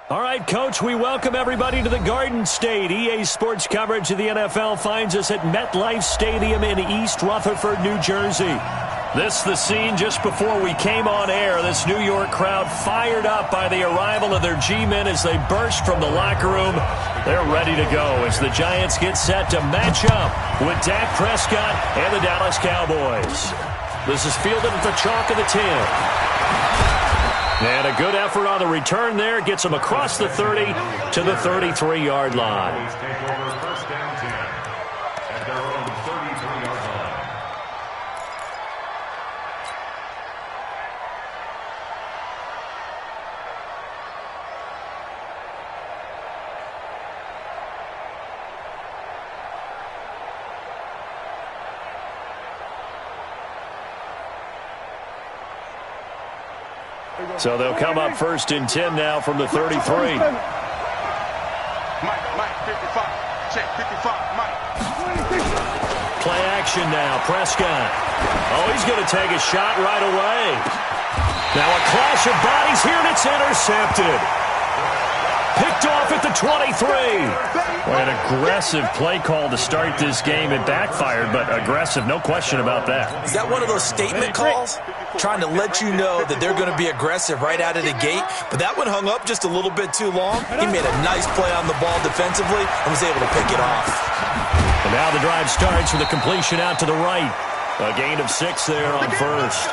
All right, Coach, we welcome everybody to the Garden State. EA Sports coverage of the NFL finds us at MetLife Stadium in East Rutherford, New Jersey. This the scene just before we came on air. This New York crowd fired up by the arrival of their G-men as they burst from the locker room. They're ready to go as the Giants get set to match up with Dak Prescott and the Dallas Cowboys. This is fielded at the chalk of the 10. And a good effort on the return there. Gets him across the 30 to the 33-yard line. So they'll come up first and 10 now from the 33. Mike, 55. Check, 55, Mike. Play action now. Prescott. Oh, he's going to take a shot right away. Now a clash of bodies here, and it's intercepted. Picked off at the 23. Well, an aggressive play call to start this game. It backfired, but aggressive, no question about that. Is that one of those statement calls? Trying to let you know that they're going to be aggressive right out of the gate, but that one hung up just a little bit too long. He made a nice play on the ball defensively and was able to pick it off. And now the drive starts with a completion out to the right. A gain of 6 there on first.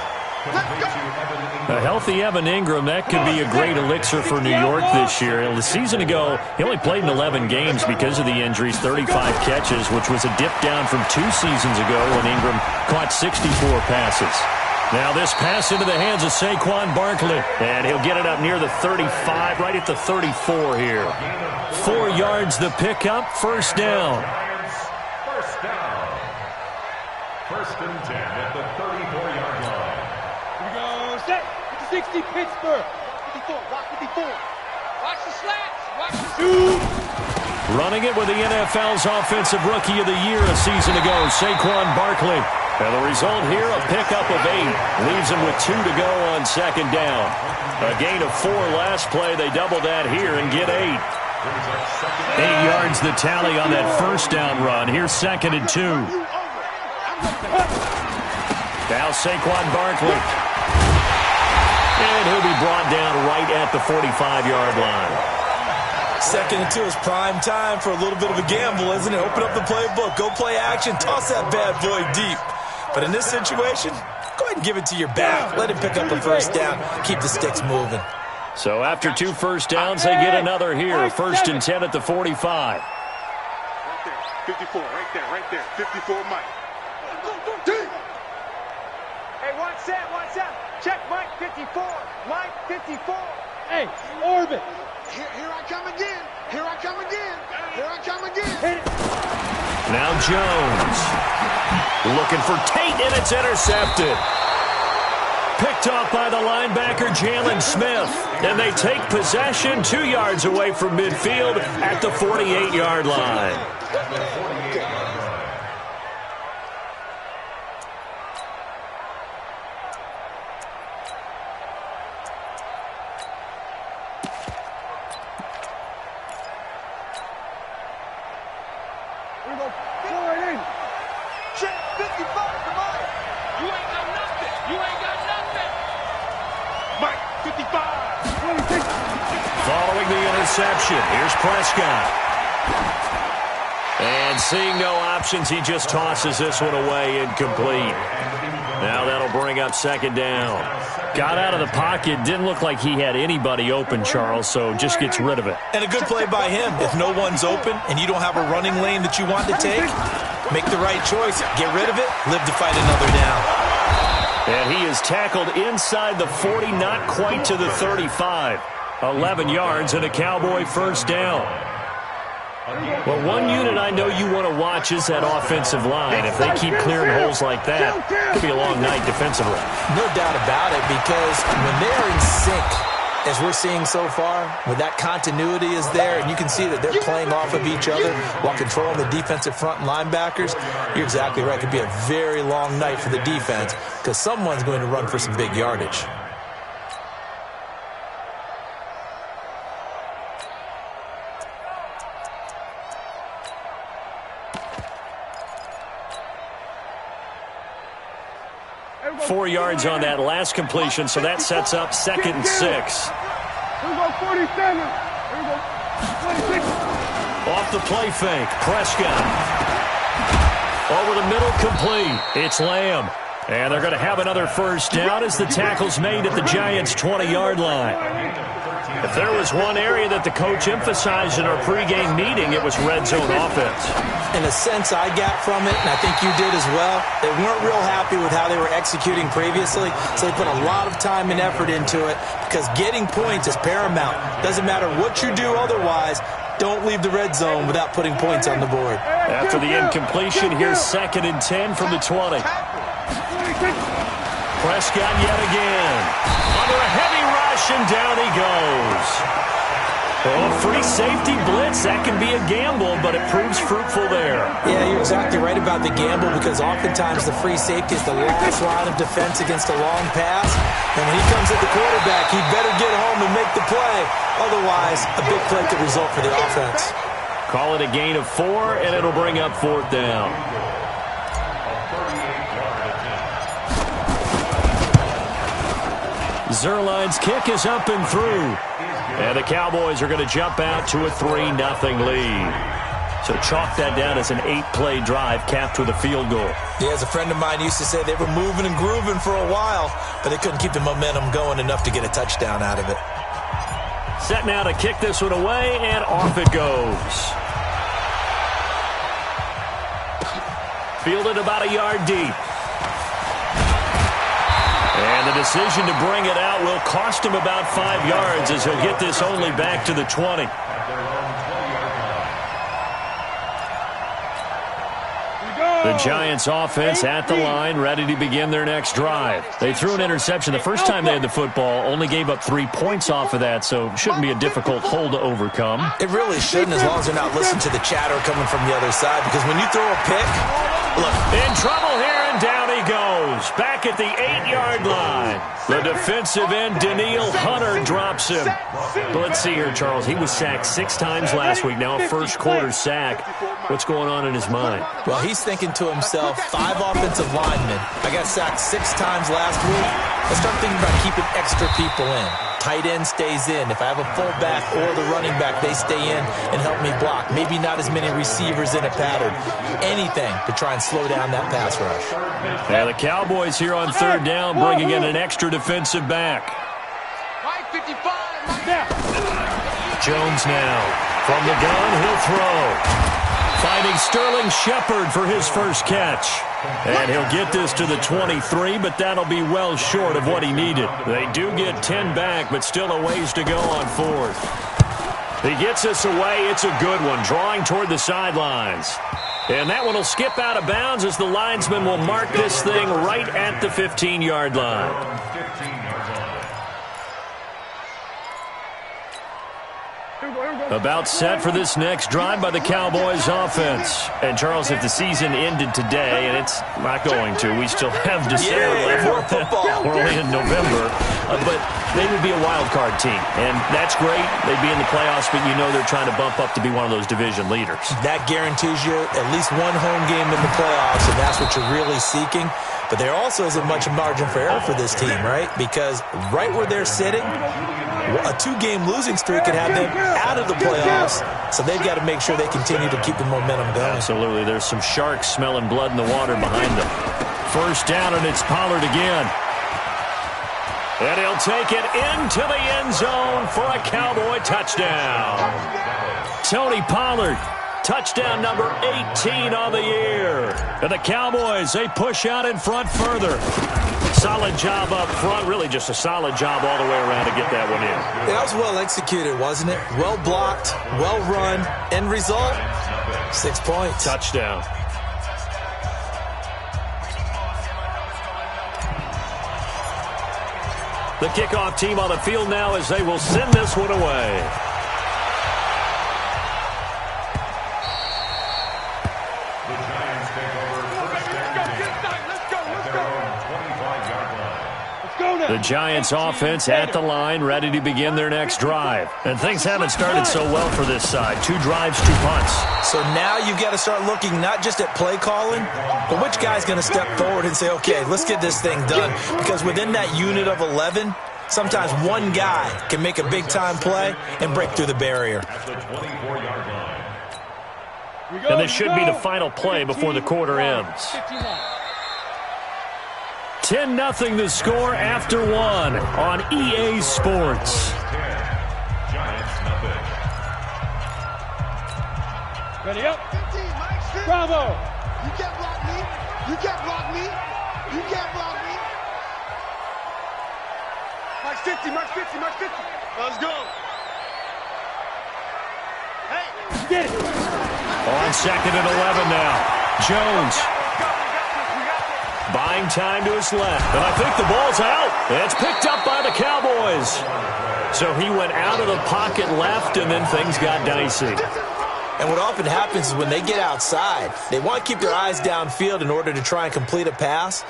A healthy Evan Ingram, that could be a great elixir for New York this year. The season ago, he only played in 11 games because of the injuries, 35 catches, which was a dip down from 2 seasons ago when Ingram caught 64 passes. Now this pass into the hands of Saquon Barkley, and he'll get it up near the 35, right at the 34 here. 4 yards the pickup, first down. First and 10 at the 34-yard line. Here we go, set. 60, Pittsburgh. 54, rock 54. Watch the slats, watch the shoot. Running it with the NFL's Offensive Rookie of the Year a season ago, Saquon Barkley. And the result here, a pickup of 8. Leaves him with 2 to go on second down. A gain of 4 last play. They double that here and get 8. 8 yards the tally on that first down run. Here's second and 2. Now Saquon Barkley. And he'll be brought down right at the 45-yard line. Second and 2 is prime time for a little bit of a gamble, isn't it? Open up the playbook, go play action, toss that bad boy deep. But in this situation, go ahead and give it to your back. Let him pick up a first down. Keep the sticks moving. So after 2 first downs, they get another here. First and 10 at the 45. Right there, 54, right there. 54, Mike. Hey, one set. Check Mike 54. Mike 54. Hey, orbit. Here I come again. Here I come again. Hit it. Now Jones. Looking for Tate, and it's intercepted. Picked off by the linebacker, Jalen Smith. And they take possession 2 yards away from midfield at the 48-yard line. Following the interception, here's Prescott. And seeing no options, he just tosses this one away, incomplete. Now that'll bring up second down. Got out of the pocket, didn't look like he had anybody open, Charles, so just gets rid of it. And a good play by him. If no one's open and you don't have a running lane that you want to take, make the right choice. Get rid of it, live to fight another down. And he is tackled inside the 40, not quite to the 35. 11 yards and a Cowboy first down. Well, one unit I know you want to watch is that offensive line. If they keep clearing holes like that, it could be a long night defensively. No doubt about it, because when they're in sync, as we're seeing so far, when that continuity is there, and you can see that they're playing off of each other while controlling the defensive front and linebackers, you're exactly right. It could be a very long night for the defense because someone's going to run for some big yardage. 4 yards on that last completion, so that sets up 2nd and 6. Here we go, 47. Here we go, 26. Off the play fake, Prescott. Over the middle, complete. It's Lamb. And they're going to have another first down as the tackle's made at the Giants' 20-yard line. If there was one area that the coach emphasized in our pregame meeting, it was red zone offense. In a sense, I got from it, and I think you did as well, they weren't real happy with how they were executing previously, so they put a lot of time and effort into it because getting points is paramount. Doesn't matter what you do otherwise, don't leave the red zone without putting points on the board. After the incompletion, here's 2nd and 10 from the 20. Prescott yet again. Under a heavy rush, and down he goes. Oh, free safety blitz. That can be a gamble, but it proves fruitful there. Yeah, you're exactly right about the gamble because oftentimes the free safety is the last line of defense against a long pass. And when he comes at the quarterback, he better get home and make the play. Otherwise, a big play could result for the offense. Call it a gain of 4, and it'll bring up 4th down. Zerline's kick is up and through. And the Cowboys are going to jump out to a 3-0 lead. So chalk that down as an 8-play drive capped with a field goal. Yeah, as a friend of mine used to say, they were moving and grooving for a while, but they couldn't keep the momentum going enough to get a touchdown out of it. Set now to kick this one away, and off it goes. Fielded about a yard deep. And the decision to bring it out will cost him about 5 yards as he'll get this only back to the 20. The Giants offense at the line, ready to begin their next drive. They threw an interception the first time they had the football, only gave up 3 points off of that, so it shouldn't be a difficult hole to overcome. It really shouldn't, as long as they're not listening to the chatter coming from the other side, because when you throw a pick, look. In trouble here, and down he goes. Back at the 8-yard line. The defensive end, Daniil Hunter, drops him. But let's see here, Charles. He was sacked 6 times last week. Now a first-quarter sack. What's going on in his mind? Well, he's thinking to himself, 5 offensive linemen. I got sacked 6 times last week. Let's start thinking about keeping extra people in. Tight end stays in. If I have a fullback or the running back, they stay in and help me block. Maybe not as many receivers in a pattern. Anything to try and slow down that pass rush. And the Cowboys here on 3rd down, bringing in an extra defensive back. Jones now. From the gun, he'll throw. Finding Sterling Shepard for his first catch. And he'll get this to the 23, but that'll be well short of what he needed. They do get 10 back, but still a ways to go on 4th. He gets us away. It's a good one, drawing toward the sidelines. And that one will skip out of bounds as the linesman will mark this thing right at the 15-yard line. About set for this next drive by the Cowboys offense. And, Charles, if the season ended today, and it's not going to, we still have December left. We're only in November. But they would be a wild card team. And that's great. They'd be in the playoffs, but you know they're trying to bump up to be one of those division leaders. That guarantees you at least one home game in the playoffs, and that's what you're really seeking. But there also isn't much margin for error for this team, right? Because right where they're sitting, a 2-game losing streak could have them out of the playoffs, so they've got to make sure they continue to keep the momentum going. Absolutely. There's some sharks smelling blood in the water behind them. First down, and it's Pollard again. And he'll take it into the end zone for a Cowboy touchdown. Tony Pollard, touchdown number 18 on the year. And the Cowboys, they push out in front further. Solid job up front. Really just a solid job all the way around to get that one in. Yeah, that was well executed, wasn't it? Well blocked, well run. End result, 6 points. Touchdown. The kickoff team on the field now as they will send this one away. The Giants offense at the line, ready to begin their next drive. And things haven't started so well for this side. 2 drives, 2 punts. So now you've got to start looking not just at play calling, but which guy's going to step forward and say, okay, let's get this thing done. Because within that unit of 11, sometimes one guy can make a big-time play and break through the barrier. And this should be the final play before the quarter ends. 10-0 the score after 1 on EA Sports. Ready up. Bravo. You can't block me. You can't block me. You can't block me. Max 50, Max 50, Max 50. Let's go. Hey. Get it. On 2nd and 11 now. Jones. Buying time to his left. And I think the ball's out. It's picked up by the Cowboys. So he went out of the pocket left, and then things got dicey. And what often happens is when they get outside, they want to keep their eyes downfield in order to try and complete a pass.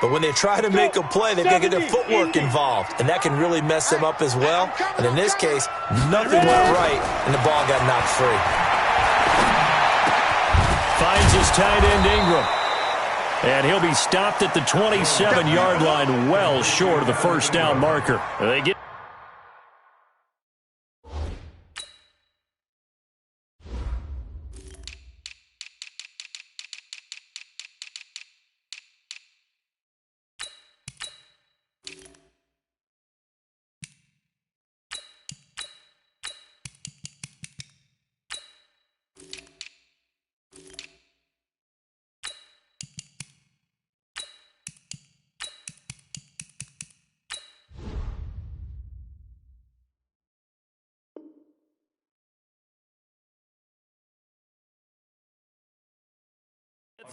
But when they try to make a play, they've got to get their footwork involved, and that can really mess them up as well. And in this case, nothing went right, and the ball got knocked free. Finds his tight end Ingram. And he'll be stopped at the 27-yard line, well short of the first down marker. They get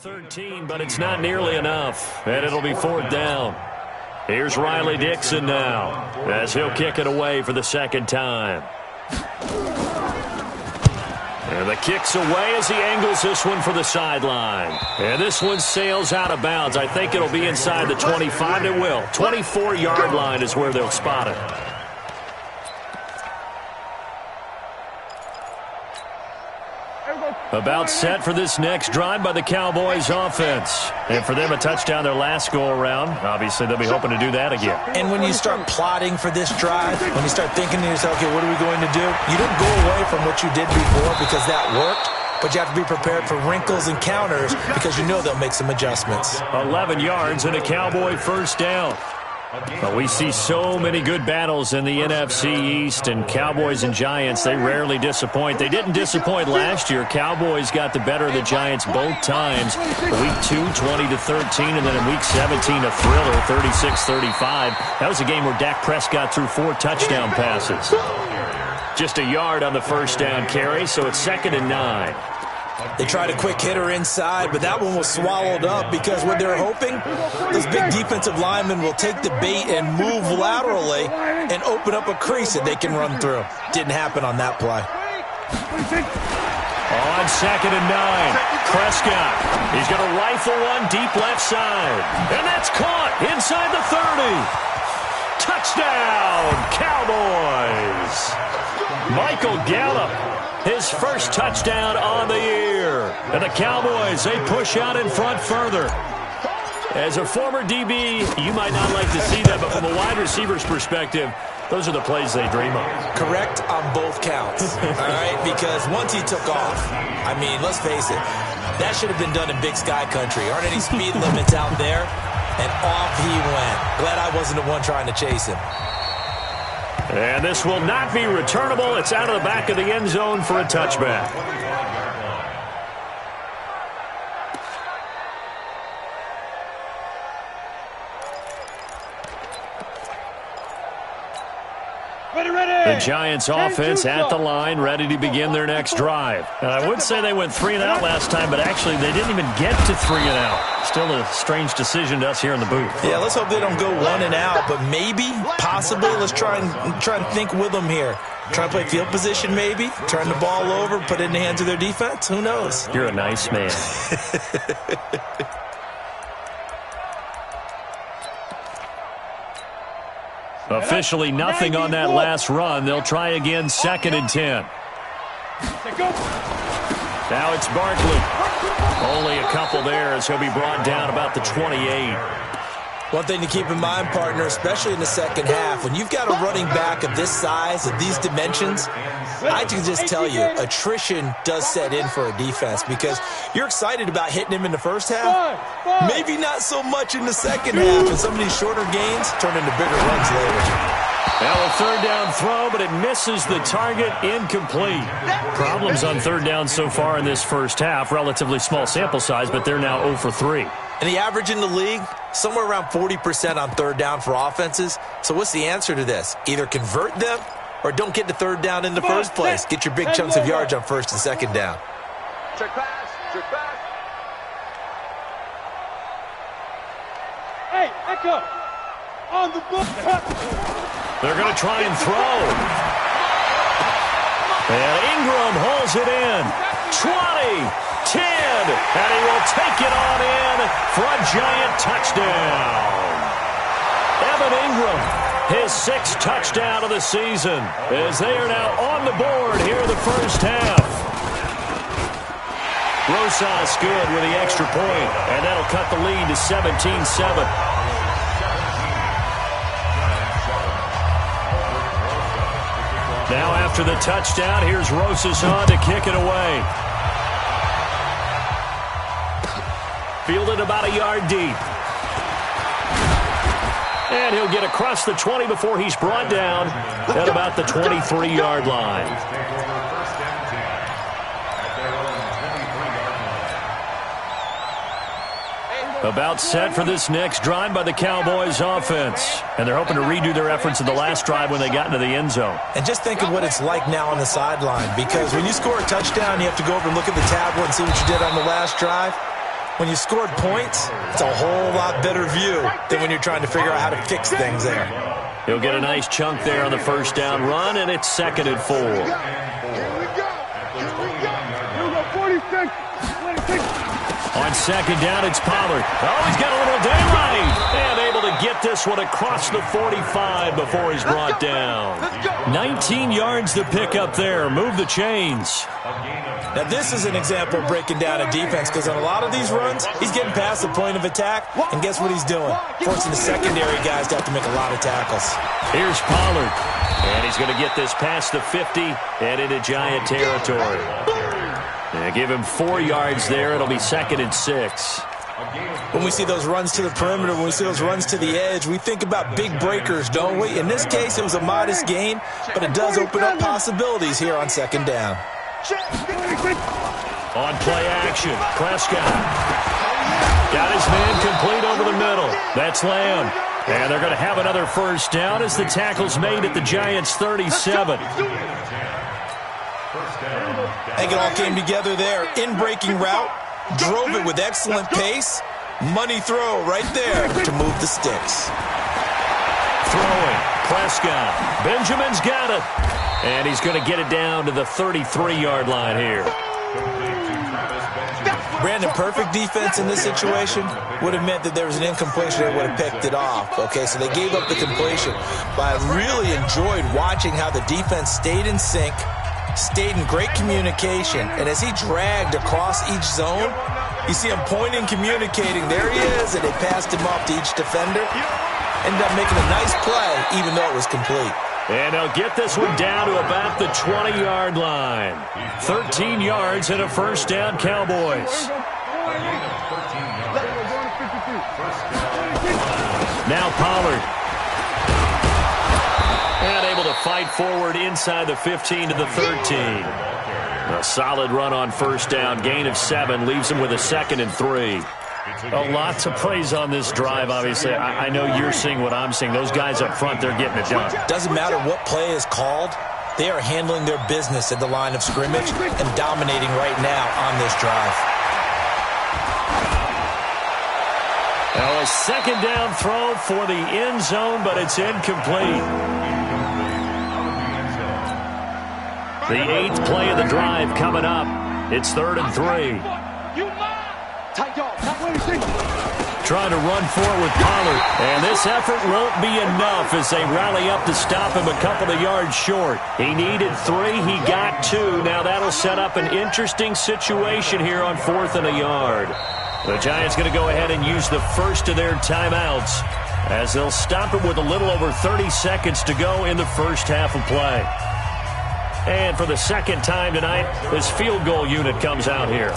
.13, but it's not nearly enough, and it'll be 4th down. Here's Riley Dixon now, as he'll kick it away for the 2nd time. And the kick's away as he angles this one for the sideline. And this one sails out of bounds. I think it'll be inside the 25. It will. 24-yard line is where they'll spot it. About set for this next drive by the Cowboys offense. And for them, a touchdown their last go-around. Obviously, they'll be hoping to do that again. And when you start plotting for this drive, when you start thinking to yourself, okay, what are we going to do? You don't go away from what you did before because that worked, but you have to be prepared for wrinkles and counters because you know they'll make some adjustments. 11 yards and a Cowboy first down. Well, we see so many good battles in the NFC East, and Cowboys and Giants, they rarely disappoint. They didn't disappoint last year. Cowboys got the better of the Giants both times. Week 2, 20-13, and then in Week 17, a thriller, 36-35. That was a game where Dak Prescott threw 4 touchdown passes. Just a yard on the first down carry, so it's 2nd and 9. They tried a quick hitter inside, but that one was swallowed up because what they're hoping, those big defensive linemen will take the bait and move laterally and open up a crease that they can run through. Didn't happen on that play. On 2nd and 9, Prescott. He's going to rifle one deep left side. And that's caught inside the 30. Touchdown, Cowboys. Michael Gallup, his first touchdown on the year. And the Cowboys, they push out in front further. As a former DB, you might not like to see that, but from a wide receiver's perspective, those are the plays they dream of. Correct on both counts, all right? Because once he took off, I mean, let's face it, that should have been done in Big Sky Country. Aren't any speed limits out there? And off he went. Glad I wasn't the one trying to chase him. And this will not be returnable. It's out of the back of the end zone for a touchback. The Giants offense at the line, ready to begin their next drive. And I would say they went 3 and out last time, but actually they didn't even get to 3 and out. Still a strange decision to us here in the booth. Yeah, let's hope they don't go 1 and out, but maybe, possibly, let's try and think with them here. Try and play field position maybe, turn the ball over, put it in the hands of their defense. Who knows? You're a nice man. Officially nothing on that last run. They'll try again, 2nd and 10. Now it's Barkley. Only a couple there as he'll be brought down about the 28. One thing to keep in mind, partner, especially in the second half, when you've got a running back of this size, of these dimensions, I can just tell you, attrition does set in for a defense because you're excited about hitting him in the first half. Maybe not so much in the second half, and some of these shorter gains turn into bigger runs later. Now a 3rd down throw, but it misses the target, incomplete. Problems on 3rd down so far in this first half. Relatively small sample size, but they're now 0 for 3. And the average in the league, somewhere around 40% on 3rd down for offenses. So what's the answer to this? Either convert them or don't get to 3rd down in the first place. Get your big chunks of yards on 1st and 2nd down. Check pass. Check pass. Hey, Echo. On the book. They're going to try and throw. And Ingram holds it in. 20. 10, and he will take it on in for a giant touchdown. Evan Ingram, his 6th touchdown of the season, as they are now on the board here in the first half. Rosas good with the extra point, and that'll cut the lead to 17-7. Now after the touchdown, here's Rosas on to kick it away. Fielded about a yard deep. And he'll get across the 20 before he's brought down at about the 23-yard line. About set for this next drive by the Cowboys offense. And they're hoping to redo their efforts in the last drive when they got into the end zone. And just think of what it's like now on the sideline, because when you score a touchdown, you have to go over and look at the tablet and see what you did on the last drive. When you scored points, it's a whole lot better view than when you're trying to figure out how to fix things there. He'll get a nice chunk there on the 1st down run, and it's 2nd and 4. Here we go. Here we go. 46. 26. On 2nd down, it's Pollard. Oh, he's got a little daylight. And able to get this one across the 45 before he's brought down. 19 yards to pick up there. Move the chains. Now, this is an example of breaking down a defense, because on a lot of these runs, he's getting past the point of attack, and guess what he's doing? Forcing the secondary guys to have to make a lot of tackles. Here's Pollard, and he's going to get this past the 50 and into Giant territory. And give him 4 yards there. It'll be 2nd and 6. When we see those runs to the perimeter, when we see those runs to the edge, we think about big breakers, don't we? In this case, it was a modest gain, but it does open up possibilities here on 2nd down. On play action, Prescott. Got his man complete over the middle. That's Lamb. And they're going to have another 1st down as the tackle's made at the Giants' 37. I think it all came together there. In-breaking route, drove it with excellent pace. Money throw right there to move the sticks. Throwing, Prescott. Benjamin's got it. And he's going to get it down to the 33-yard line here. Brandon, perfect defense in this situation would have meant that there was an incompletion. They would have picked it off. Okay, so they gave up the completion. But I really enjoyed watching how the defense stayed in sync, stayed in great communication, and as he dragged across each zone, you see him pointing, communicating. There he is, and they passed him off to each defender. Ended up making a nice play, even though it was complete. And they'll get this one down to about the 20-yard line. 13 yards and a 1st down, Cowboys. Now Pollard. And able to fight forward inside the 15 to the 13. A solid run on 1st down. Gain of 7 leaves him with a 2nd and 3. A lot to praise on this drive, obviously. I know you're seeing what I'm seeing. Those guys up front, they're getting it done. Doesn't matter what play is called. They are handling their business at the line of scrimmage and dominating right now on this drive. Now a 2nd down throw for the end zone, but it's incomplete. The 8th play of the drive coming up. It's 3rd and 3. trying to run forward with Pollard. And this effort won't be enough as they rally up to stop him a couple of yards short. He needed 3. He got 2. Now that'll set up an interesting situation here on 4th and a yard. The Giants going to go ahead and use the first of their timeouts as they'll stop it with a little over 30 seconds to go in the first half of play. And for the second time tonight, this field goal unit comes out here.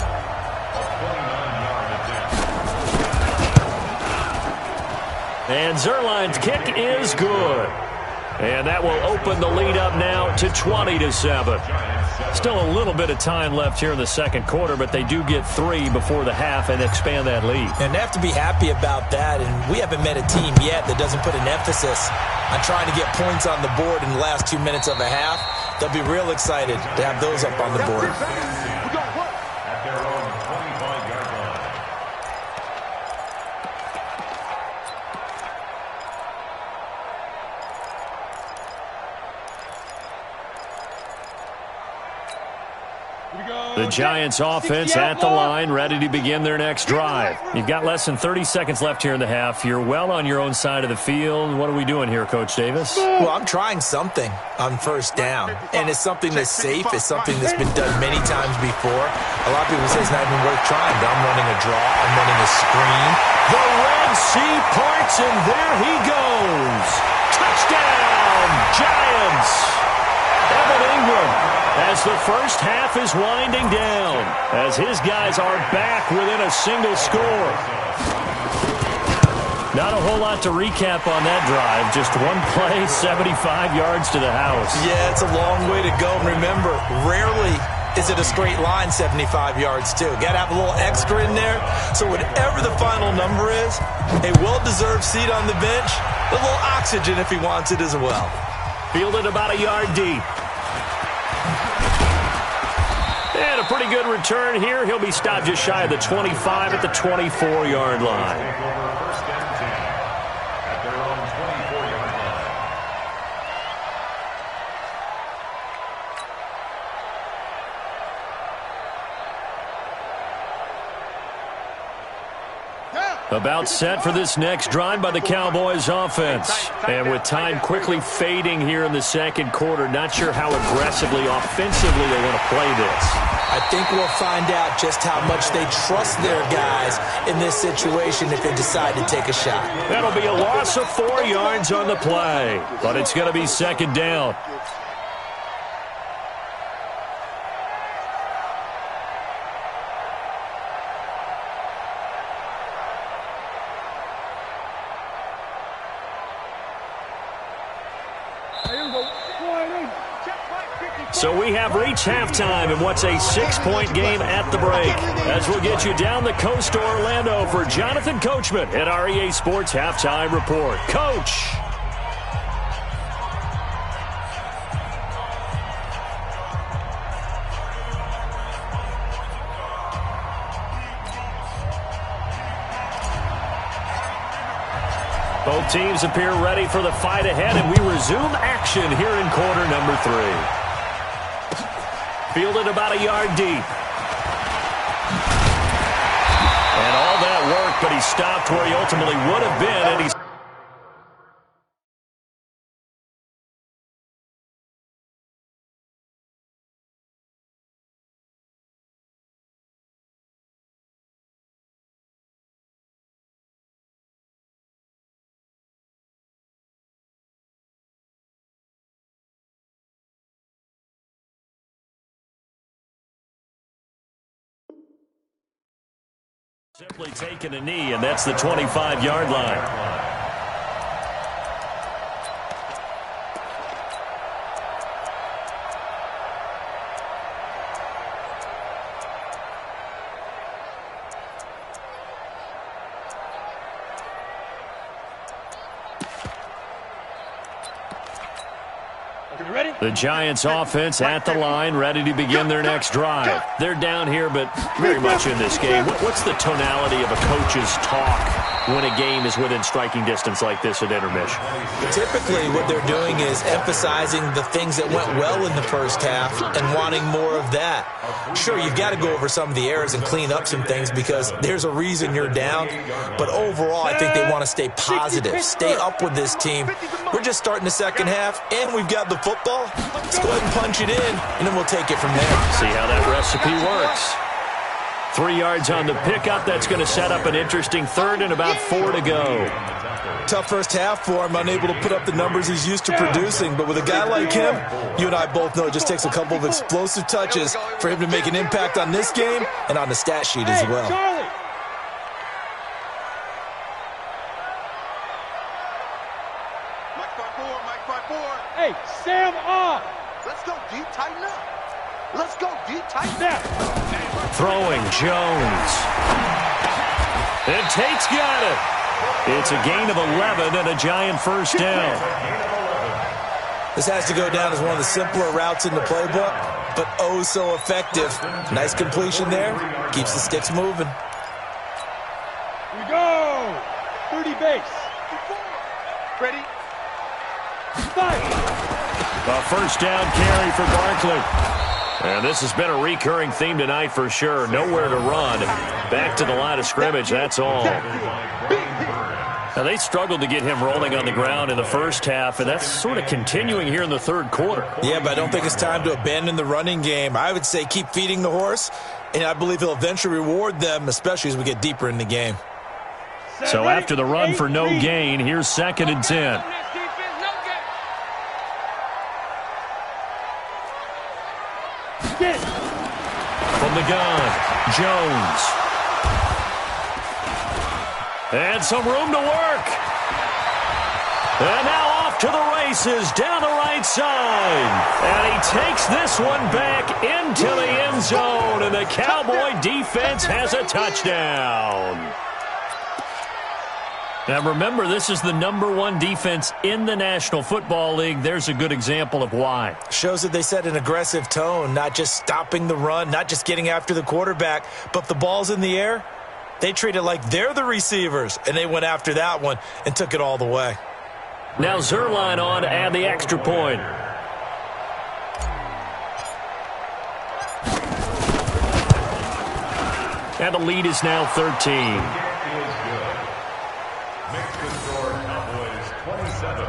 And Zuerlein's kick is good. And that will open the lead up now to 20-7. Still a little bit of time left here in the second quarter, but they do get 3 before the half and expand that lead. And they have to be happy about that. And we haven't met a team yet that doesn't put an emphasis on trying to get points on the board in the last 2 minutes of a half. They'll be real excited to have those up on the board. At their own 25-yard line. The Giants offense at the line, ready to begin their next drive. You've got less than 30 seconds left here in the half. You're well on your own side of the field. What are we doing here, Coach Davis? Well, I'm trying something on first down, and it's something that's safe. It's something that's been done many times before. A lot of people say it's not even worth trying, but I'm running a draw. I'm running a screen. The Red Sea parts, and there he goes. Touchdown, Giants. Evan Ingram, as the first half is winding down, as his guys are back within a single score. Not a whole lot to recap on that drive. Just one play, 75 yards to the house. Yeah, it's a long way to go. And remember, rarely is it a straight line 75 yards, too. Got to have a little extra in there. So whatever the final number is, a well-deserved seat on the bench, a little oxygen if he wants it as well. Fielded about a yard deep. And a pretty good return here. He'll be stopped just shy of the 25 at the 24-yard line. First and 10 at their own 24-yard line. About set for this next drive by the Cowboys offense. And with time quickly fading here in the second quarter, not sure how aggressively, offensively they want to play this. I think we'll find out just how much they trust their guys in this situation if they decide to take a shot. That'll be a loss of 4 yards on the play, but it's going to be second down. So we have reached halftime in what's a 6-point game at the break. As we'll get you down the coast to Orlando for Jonathan Coachman at our EA Sports Halftime Report. Coach! Both teams appear ready for the fight ahead, and we resume action here in quarter number 3. Fielded about a yard deep. And all that work, but he stopped where he ultimately would have been, and he's simply taking a knee, and that's the 25-yard line. The Giants offense at the line, ready to begin their next drive. They're down here, but very much in this game. What's the tonality of a coach's talk when a game is within striking distance like this at intermission? Typically, what they're doing is emphasizing the things that went well in the first half and wanting more of that. Sure, you've got to go over some of the errors and clean up some things because there's a reason you're down. But overall, I think they want to stay positive, stay up with this team. We're just starting the second half, and we've got the football. Let's go ahead and punch it in, and then we'll take it from there. See how that recipe works. 3 yards on the pickup. That's going to set up an interesting third and about 4 to go. Tough first half for him, unable to put up the numbers he's used to producing. But with a guy like him, you and I both know it just takes a couple of explosive touches for him to make an impact on this game and on the stat sheet as well. Charlie. Mike 5-4. Hey, Sam off. Let's go deep, tighten up. Let's go deep, tighten Snap. Throwing Jones. And Tate's got it. It's a gain of 11 and a giant first down. This has to go down as one of the simpler routes in the playbook, but oh so effective. Nice completion there. Keeps the sticks moving. We go. 30 base. Ready? Five. A first down carry for Barkley. And this has been a recurring theme tonight for sure. Nowhere to run. Back to the line of scrimmage, that's all. Now, they struggled to get him rolling on the ground in the first half, and that's sort of continuing here in the third quarter. Yeah, but I don't think it's time to abandon the running game. I would say keep feeding the horse, and I believe he'll eventually reward them, especially as we get deeper in the game. So after the run for no gain, here's 2nd and 10. From the gun, Jones. And some room to work. And now off to the races down the right side. And he takes this one back into the end zone. And the Cowboy defense has a touchdown. Now remember, this is the #1 defense in the National Football League. There's a good example of why. Shows that they set an aggressive tone, not just stopping the run, not just getting after the quarterback, but if the ball's in the air, they treat it like they're the receivers, and they went after that one and took it all the way. Now Zerline on to add the extra point. And the lead is now 13. Makes the score Cowboys 27,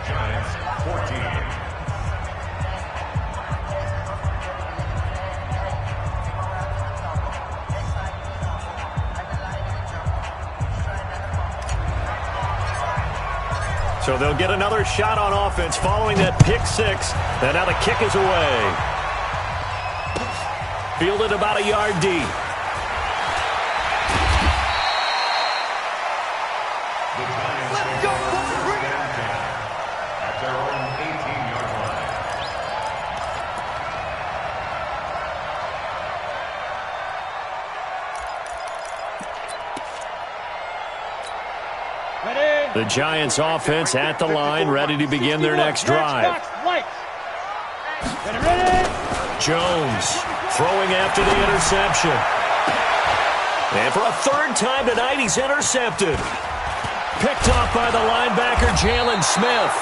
Giants 14. So they'll get another shot on offense following that pick six. And now the kick is away. Fielded about a yard deep. At their own 18-yard line. Ready. The Giants offense at the line, ready to begin their next drive. Ready. Jones throwing after the interception. And for a third time tonight, he's intercepted. Picked off by the linebacker, Jalen Smith.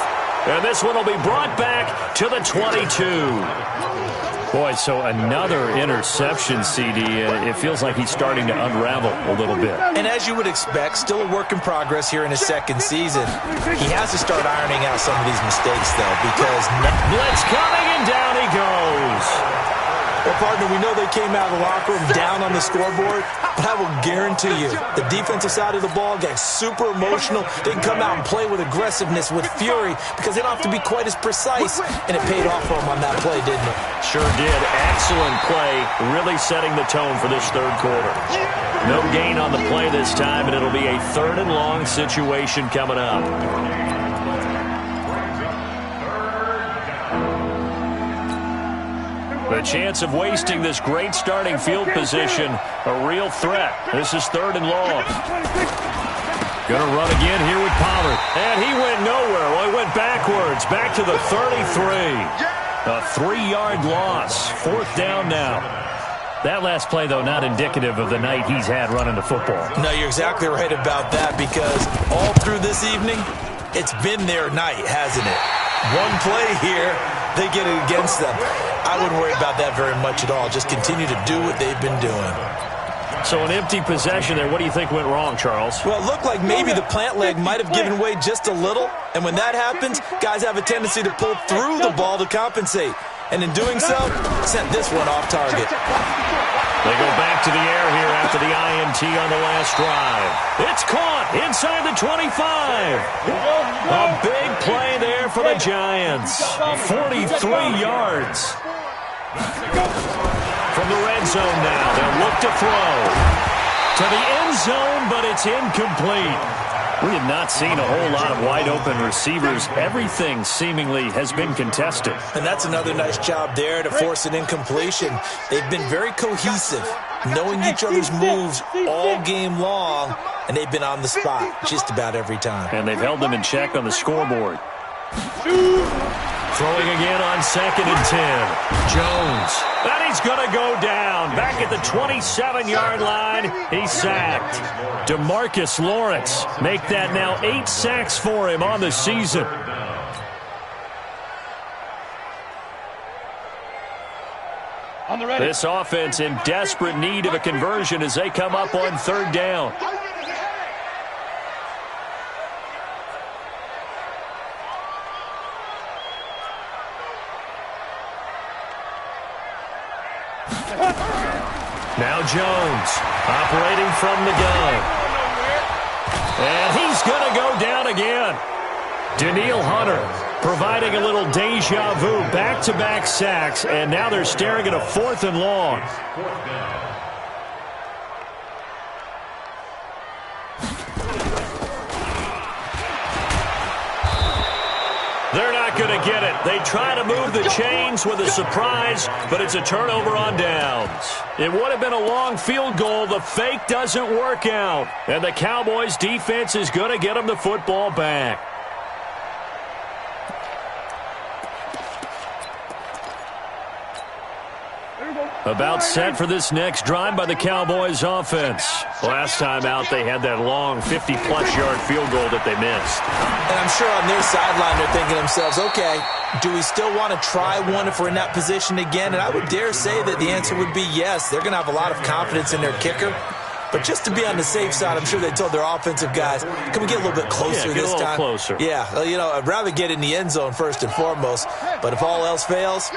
And this one will be brought back to the 22. Boy, so another interception, CD. It feels like he's starting to unravel a little bit. And as you would expect, still a work in progress here in his second season. He has to start ironing out some of these mistakes, though, because... Blitz coming, and down he goes. Well, partner, we know they came out of the locker room down on the scoreboard, but I will guarantee you the defensive side of the ball got super emotional. They can come out and play with aggressiveness, with fury, because they don't have to be quite as precise, and it paid off for them on that play, didn't it? Sure did. Excellent play, really setting the tone for this third quarter. No gain on the play this time, and it'll be a 3rd and long situation coming up. The chance of wasting this great starting field position, a real threat. This is 3rd and long. Going to run again here with Pollard. And he went nowhere. Well, he went backwards, back to the 33. A 3-yard loss. 4th down now. That last play, though, not indicative of the night he's had running the football. No, you're exactly right about that, because all through this evening, it's been their night, hasn't it? One play here, they get it against them. I wouldn't worry about that very much at all. Just continue to do what they've been doing. So an empty possession there. What do you think went wrong, Charles? Well, it looked like maybe the plant leg might have given way just a little. And when that happens, guys have a tendency to pull through the ball to compensate. And in doing so, sent this one off target. They go back to the air here after the INT on the last drive. It's caught inside the 25. A big play there for the Giants. 43 yards. From the red zone now, they'll look to throw. To the end zone, but it's incomplete. We have not seen a whole lot of wide-open receivers. Everything seemingly has been contested. And that's another nice job there to force an incompletion. They've been very cohesive, knowing each other's moves all game long, and they've been on the spot just about every time. And they've held them in check on the scoreboard. Throwing again on 2nd and 10. Jones. And he's going to go down. Back at the 27-yard line. He's sacked. DeMarcus Lawrence. Make that now 8 sacks for him on the season. This offense in desperate need of a conversion as they come up on 3rd down. Now Jones, operating from the gun. And he's going to go down again. Danielle Hunter providing a little deja vu, back-to-back sacks, and now they're staring at a 4th and long. They're not going to get it. They try to move the chains with a surprise, but it's a turnover on downs. It would have been a long field goal. The fake doesn't work out. And the Cowboys defense is going to get them the football back. About set for this next drive by the Cowboys offense. Last time out, they had that long 50-plus yard field goal that they missed. And I'm sure on their sideline they're thinking to themselves, okay, do we still want to try one if we're in that position again? And I would dare say that the answer would be yes. They're going to have a lot of confidence in their kicker. But just to be on the safe side, I'm sure they told their offensive guys, can we get a little bit closer this time? Closer. Yeah, I'd rather get in the end zone first and foremost. But if all else fails,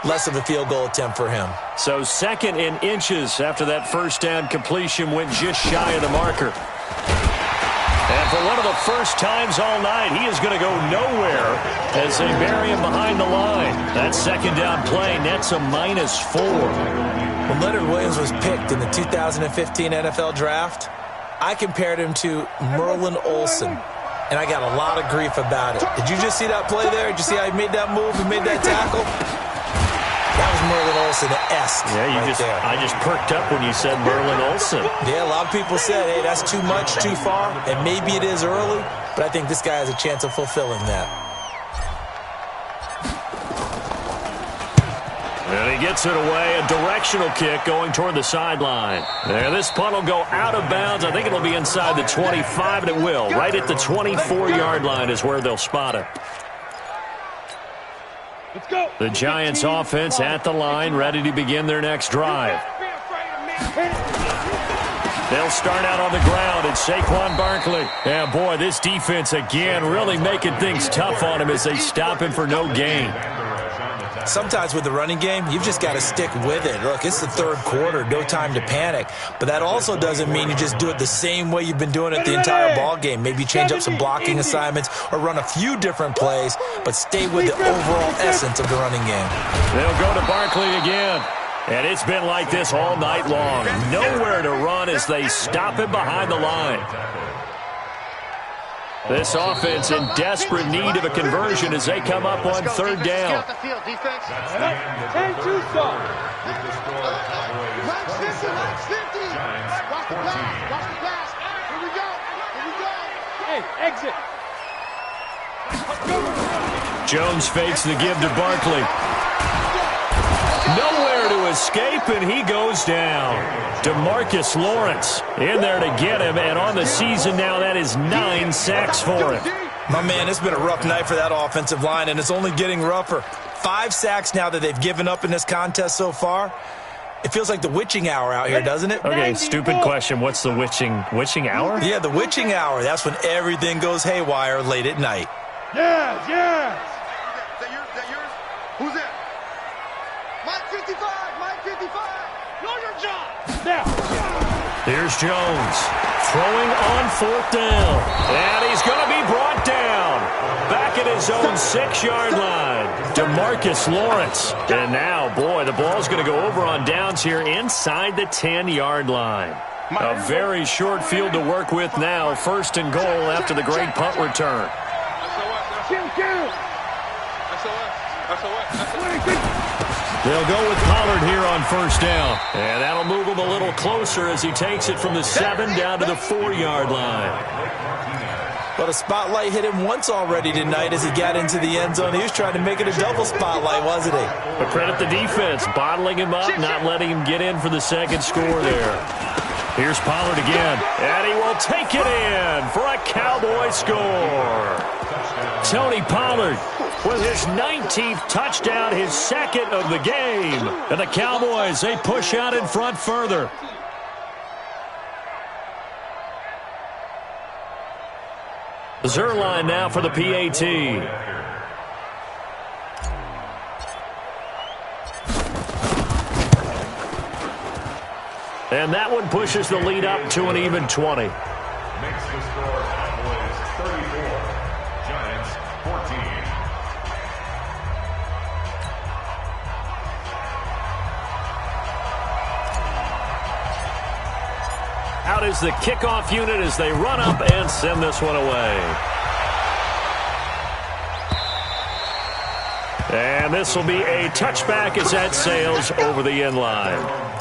less of a field goal attempt for him. So 2nd and inches after that first down completion went just shy of the marker. And for one of the first times all night, he is going to go nowhere as they bury him behind the line. That 2nd down play nets a -4. When Leonard Williams was picked in the 2015 NFL Draft, I compared him to Merlin Olsen, and I got a lot of grief about it. Did you just see that play there? Did you see how he made that move and made that tackle? That was Merlin Olsen-esque. Yeah, I just perked up when you said Merlin Olsen. Yeah, a lot of people said, hey, that's too much, too far, and maybe it is early, but I think this guy has a chance of fulfilling that. And he gets it away, a directional kick going toward the sideline. And this punt will go out of bounds. I think it'll be inside the 25, and it will. Right at the 24-yard line is where they'll spot it. Let's go. The Giants offense at the line, ready to begin their next drive. They'll start out on the ground, and Saquon Barkley. Yeah, boy, this defense again really making things tough on him as they stop him for no gain. Sometimes with the running game, you've just got to stick with it. Look, it's the 3rd quarter, no time to panic. But that also doesn't mean you just do it the same way you've been doing it the entire ball game. Maybe change up some blocking assignments or run a few different plays, but stay with the overall essence of the running game. They'll go to Barkley again. And it's been like this all night long. Nowhere to run as they stop him behind the line. This offense in desperate need of a conversion as they come up on 3rd down. 10-2 stop. Max 50, Max 50. Watch the pass, watch the pass. Here we go, here we go. Hey, exit. Jones fakes the give to Barkley. Nowhere there to escape, and he goes down. DeMarcus Lawrence in there to get him, and on the season now, that is 9 sacks for him. My man, it's been a rough night for that offensive line, and it's only getting rougher. 5 sacks now that they've given up in this contest so far. It feels like the witching hour out here, doesn't it? Okay, stupid question. What's the witching hour? Yeah, the witching hour. That's when everything goes haywire late at night. Yes. Is that yours? Who's that? Mike 55. Know your job. Now. Here's Jones throwing on 4th down. And he's going to be brought down. Back at his own 6-yard line. DeMarcus Lawrence. And now, boy, the ball's going to go over on downs here inside the 10-yard line. A very short field to work with now. 1st and goal after the great punt return. They'll go with Pollard here on 1st down. And that'll move him a little closer as he takes it from the 7 down to the 4-yard line. But a spotlight hit him once already tonight as he got into the end zone. He was trying to make it a double spotlight, wasn't he? But credit the defense, bottling him up, not letting him get in for the second score there. Here's Pollard again, and he will take it in for a Cowboy score. Tony Pollard with his 19th touchdown, his 2nd of the game. And the Cowboys, they push out in front further. Zerline now for the PAT. And that one pushes the lead up to an even 20. Makes the score Cowboys 34, Giants 14. Out is the kickoff unit as they run up and send this one away. And this will be a touchback as that sails over the end line.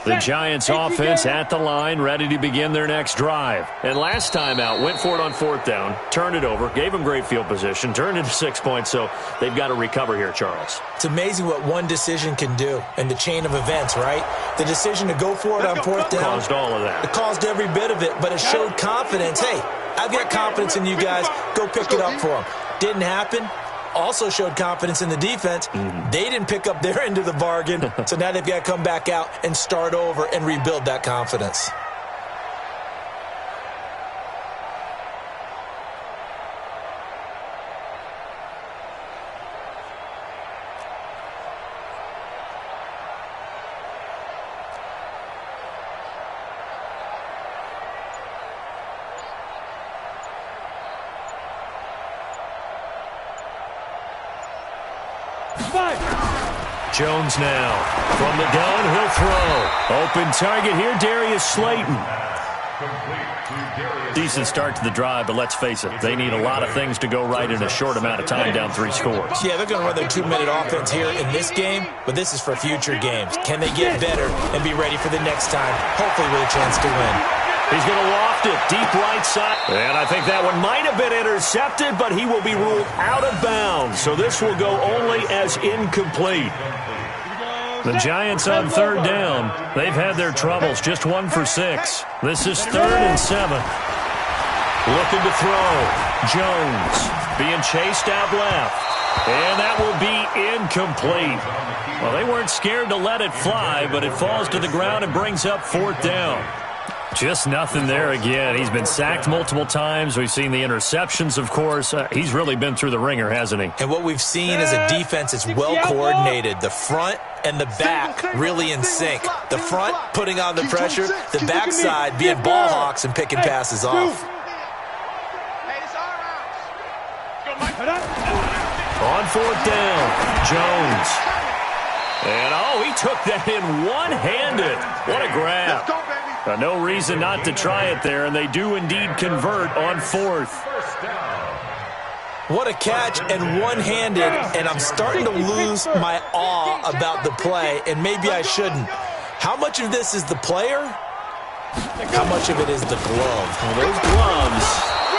The Giants offense at the line, ready to begin their next drive. And last time out, went for it on 4th down, turned it over, gave them great field position, turned into 6 points, so they've got to recover here, Charles. It's amazing what one decision can do in the chain of events, right? The decision to go for it on 4th down caused all of that. It caused every bit of it, but it showed confidence. Hey, I've got confidence in you guys. Go pick it up for them. Didn't happen. Also showed confidence in the defense. They didn't pick up their end of the bargain, so now they've got to come back out and start over and rebuild that confidence. Jones now. From the gun, he'll throw. Open target here, Darius Slayton. Decent start to the drive, but let's face it, they need a lot of things to go right in a short amount of time, down 3 scores. Yeah, they're going to run their 2-minute offense here in this game, but this is for future games. Can they get better and be ready for the next time, hopefully with a chance to win? He's going to loft it deep right side. And I think that one might have been intercepted, but he will be ruled out of bounds. So this will go only as incomplete. The Giants on 3rd down. They've had their troubles, just 1 for 6. This is 3rd and 7. Looking to throw. Jones being chased out left. And that will be incomplete. Well, they weren't scared to let it fly, but it falls to the ground and brings up 4th down. Just nothing there again. He's been sacked multiple times. We've seen the interceptions, of course. He's really been through the ringer, hasn't he? And what we've seen is a defense that's well coordinated. The front and the back really in sync. The front putting on the pressure, the backside being ball hawks and picking passes off. On 4th down, Jones. And, he took that in one-handed. What a grab. Let's go, baby. No reason not to try it there, and they do indeed convert on 4th. What a catch and one-handed, and I'm starting to lose my awe about the play, and maybe I shouldn't. How much of this is the player? How much of it is the glove? Well, those gloves,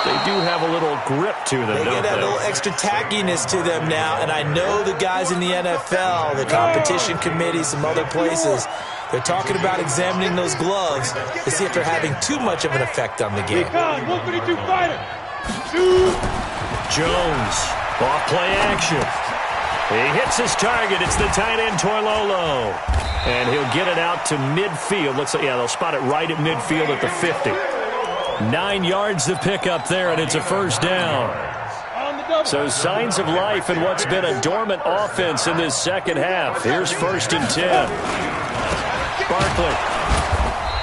they do have a little grip to them, They get that little extra tackiness to them now, and I know the guys in the NFL, the competition committee, some other places, they're talking about examining those gloves to see if they're having too much of an effect on the game. 152 fighter. Jones, off play action. He hits his target. It's the tight end, Toilolo. And he'll get it out to midfield. Looks like, they'll spot it right at midfield at the 50. 9 yards to pick up there, and it's a first down. So signs of life in what's been a dormant offense in this second half. Here's 1st and 10. Barkley.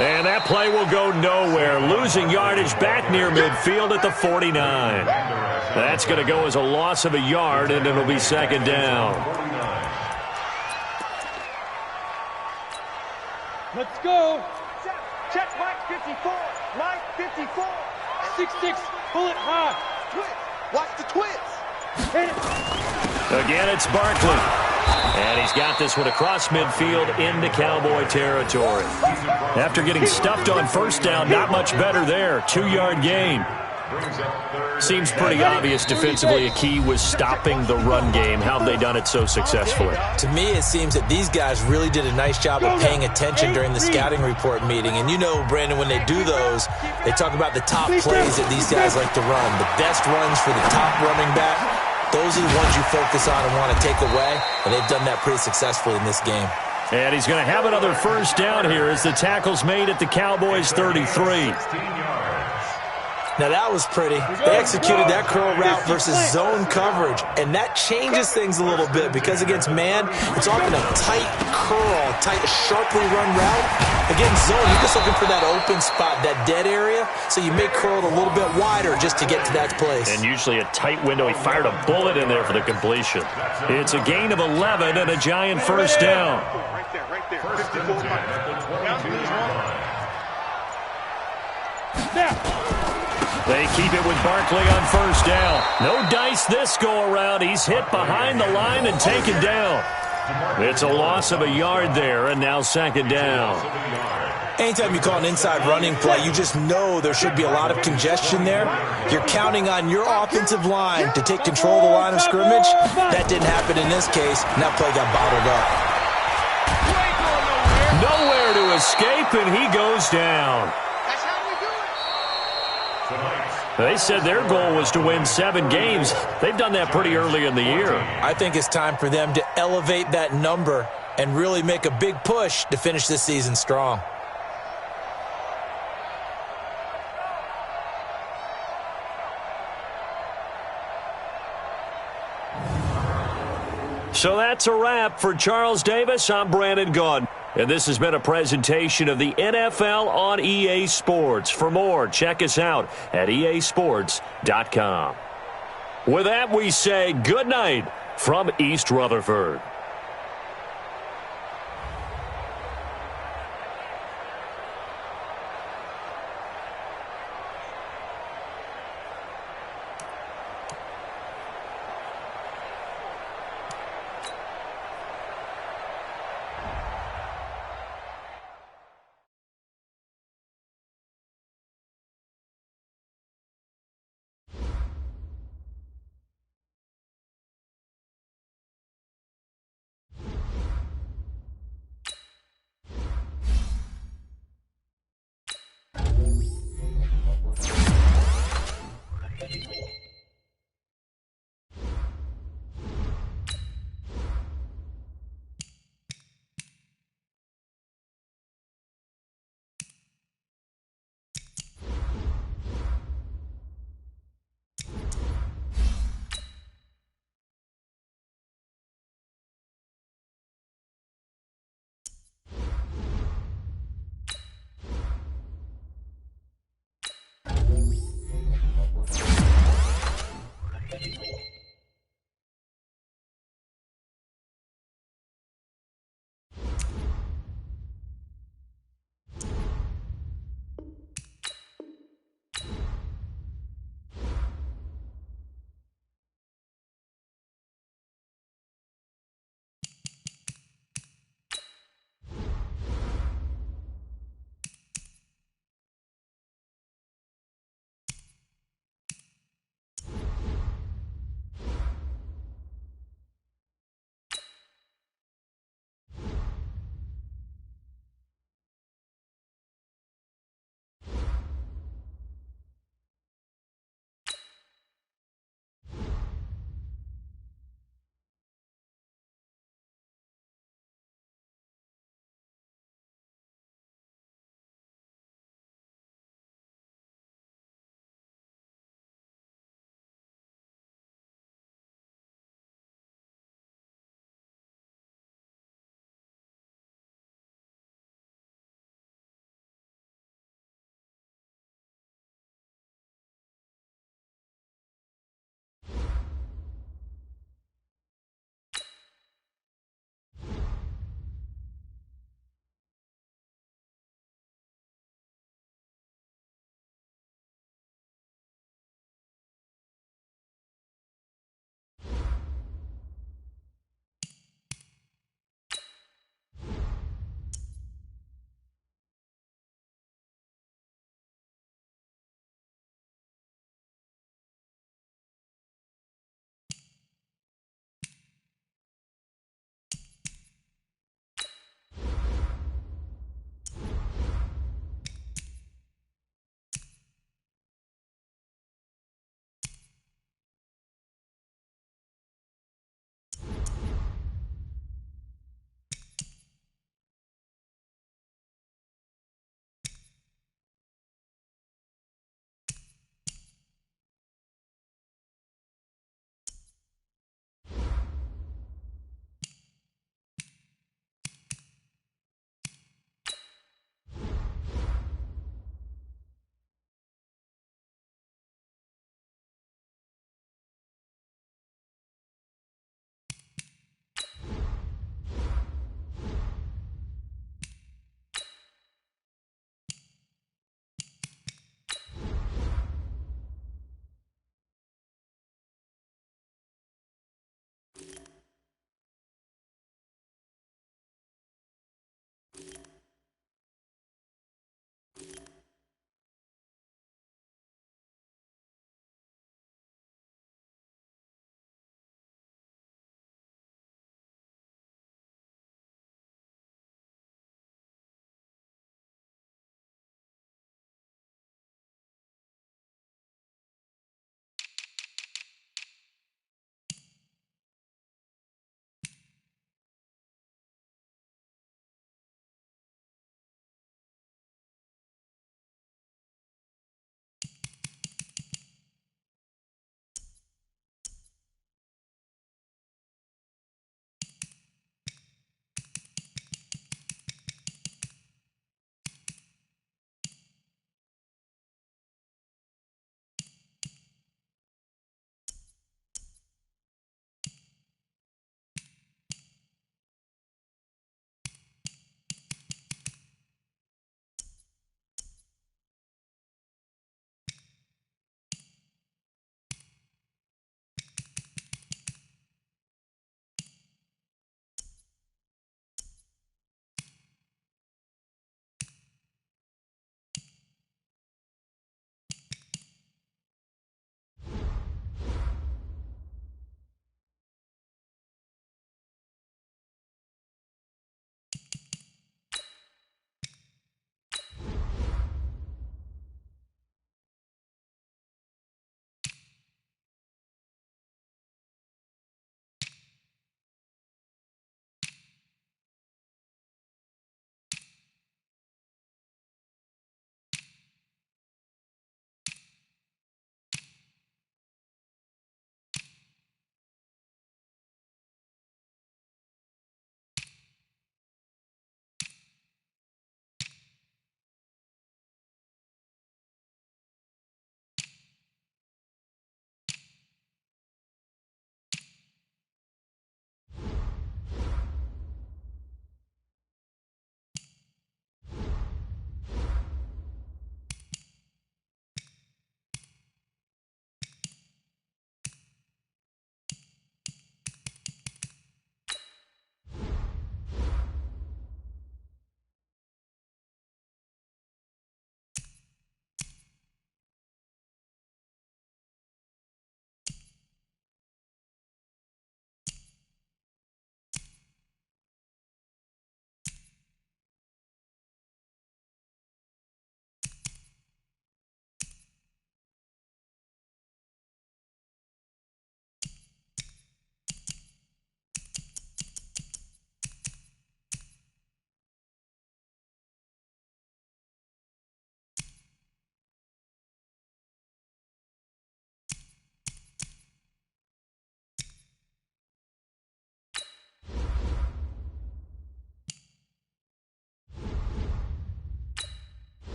And that play will go nowhere. Losing yardage back near midfield at the 49. That's going to go as a loss of a yard, and it'll be 2nd down. Let's go. Check Mike 54. Mike 54. 6-6. Pull it high. Watch the twits. Hit it. Again, it's Barkley. And he's got this one across midfield into Cowboy territory. After getting stuffed on 1st down, not much better there. 2-yard gain. Seems pretty obvious defensively a key was stopping the run game. How have they done it so successfully? To me, it seems that these guys really did a nice job of paying attention during the scouting report meeting. And you know, Brandon, when they do those, they talk about the top plays that these guys like to run. The best runs for the top running back, those are the ones you focus on and want to take away. And they've done that pretty successfully in this game. And he's going to have another first down here as the tackle's made at the Cowboys 33. Now, that was pretty. They executed that curl route versus zone coverage, and that changes things a little bit because against man, it's often a tight curl, tight, sharply run route. Against zone, you're just looking for that open spot, that dead area, so you may curl it a little bit wider just to get to that place. And usually a tight window. He fired a bullet in there for the completion. It's a gain of 11 and a giant first down. Right there. 54. Now. They keep it with Barkley on 1st down. No dice this go-around. He's hit behind the line and taken down. It's a loss of a yard there, and now 2nd down. Anytime you call an inside running play, you just know there should be a lot of congestion there. You're counting on your offensive line to take control of the line of scrimmage. That didn't happen in this case, and that play got bottled up. Nowhere to escape, and he goes down. They said their goal was to win 7 games. They've done that pretty early in the year. I think it's time for them to elevate that number and really make a big push to finish this season strong. So that's a wrap for Charles Davis. I'm Brandon Gaudin. And this has been a presentation of the NFL on EA Sports. For more, check us out at easports.com. With that, we say good night from East Rutherford.